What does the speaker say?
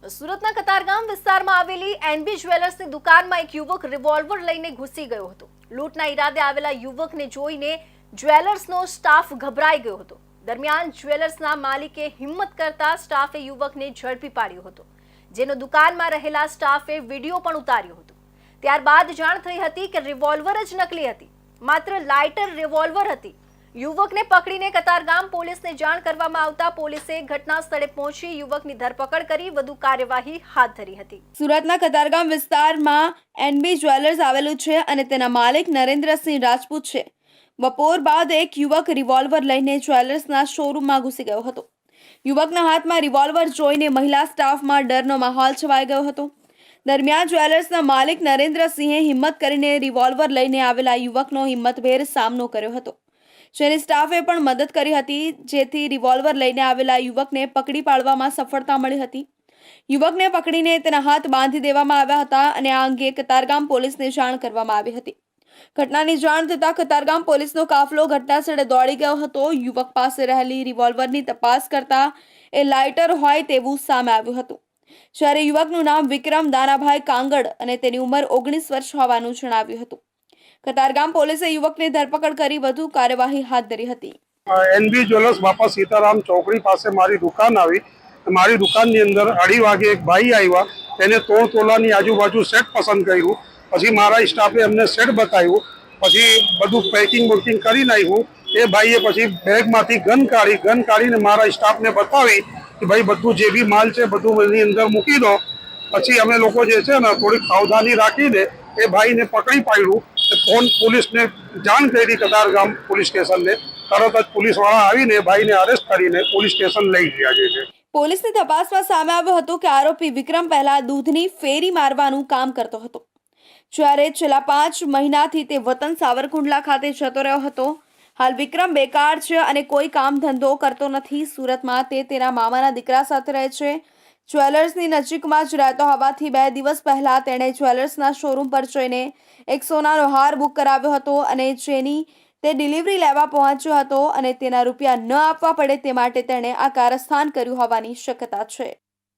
સુરતના કતારગામ વિસ્તારમાં આવેલી એનબી જ્વેલર્સની દુકાનમાં એક યુવક રિવોલ્વર લઈને ઘૂસી ગયો હતો। લૂંટના ઈરાદે આવેલા યુવકને જોઈને જ્વેલર્સનો સ્ટાફ ગભરાઈ ગયો હતો। દરમિયાન જ્વેલર્સના માલિકે હિંમત કરતા સ્ટાફે યુવકને ઝડપી પાડ્યો હતો, જેનો દુકાનમાં રહેલા સ્ટાફે વિડીયો પણ ઉતાર્યો હતો। ત્યારબાદ જાણ થઈ હતી કે રિવોલ્વર જ નકલી હતી, માત્ર લાઇટર રિવોલ્વર હતી। યુવકને પકડીને કતારગામ પોલીસને જાણ કરવામાં આવતા પોલીસે ઘટના સ્થળે પહોંચી યુવકની ધરપકડ કરી વધુ કાર્યવાહી હાથ ધરી હતી। સુરતના કતારગામ વિસ્તારમાં એનબી જ્વેલર્સ આવેલું છે અને તેના માલિક નરેન્દ્રસિંહ રાજપૂત છે। બપોર બાદ એક યુવક રિવોલ્વર લઈને જ્વેલર્સના શોરૂમમાં ઘૂસી ગયો હતો। યુવકના હાથમાં રિવોલ્વર જોઈને મહિલા સ્ટાફમાં ડરનો માહોલ છવાઈ ગયો હતો। દરમિયાન જ્વેલર્સના માલિક નરેન્દ્રસિંહે હિંમત કરીને રિવોલ્વર લઈને આવેલા યુવકનો હિંમતભેર સામનો કર્યો હતો, જેની સ્ટાફે પણ મદદ કરી હતી, જેથી રિવોલ્વર લઈને આવેલા યુવકને પકડી પાડવામાં સફળતા મળી હતી। યુવકને પકડીને તેના હાથ બાંધી દેવામાં આવ્યા હતા અને આ અંગે કતારગામ પોલીસને જાણ કરવામાં આવી હતી। ઘટનાની જાણ થતાં કતારગામ પોલીસનો કાફલો ઘટનાસ્થળે દોડી ગયો હતો। યુવક પાસે રહેલી રિવોલ્વરની તપાસ કરતા એ લાઇટર હોય તેવું સામે આવ્યું હતું, જ્યારે યુવકનું નામ વિક્રમ દાનાભાઈ કાંગડ અને તેની ઉંમર 19 વર્ષ હોવાનું જણાવ્યું હતું। કતારગામ પોલીસે યુવકની ધરપકડ કરી વધુ કાર્યવાહી હાથ ધરી હતી। એનબી જ્વેલર્સ બાપા સીતારામ ચોકડી પાસે મારી દુકાન આવી। મારી દુકાનની અંદર 2:30 વાગે એક ભાઈ આવ્યા, તેને 3 તોલાની આજુબાજુ સેટ પસંદ કર્યું। પછી મારા સ્ટાફે અમને સેટ બતાવ્યું, પછી બધું પેકિંગ બુકિંગ કરી નાખ્યું। એ ભાઈએ પછી બેગમાંથી ગન કાઢીને મારા સ્ટાફને બતાવી કે ભાઈ બધું જે બી માલ છે બધું એની અંદર મૂકી દો। પછી અમે લોકો જે છે ને થોડી સાવધાની રાખીને એ ભાઈને પકડી પાડ્યું। ફોન પોલીસને જાણ કરી કતારગામ પોલીસ સ્ટેશનને, તરત જ પોલીસવાળા આવીને ભાઈને અરેસ્ટ કરીને પોલીસ સ્ટેશન લઈ ગયા છે। પોલીસની તપાસમાં સામે આવ્યું હતું કે આરોપી વિક્રમ પહેલા દૂધની ફેરી મારવાનું કામ કરતો હતો, જ્યારે છેલ્લા 5 મહિનાથી તે વતન સાવરકુંડલા ખાતે જતો રહ્યો હતો। હાલ વિક્રમ બેકાર છે અને કોઈ કામ ધંધો કરતો નથી। સુરતમાં તે તેના મામાના દીકરા સાથે રહે છે। જ્વેલર્સની નજીકમાં જ રહેતો હોવાથી 2 દિવસ પહેલા તેણે જ્વેલર્સના શોરૂમ પર જઈને એક સોનાનો હાર બુક કરાવ્યો હતો અને જેની તે ડિલિવરી લેવા પહોંચ્યો હતો અને તેના રૂપિયા ન આપવા પડે તે માટે તેણે આ કારસ્તાન કર્યું હોવાની શક્યતા છે।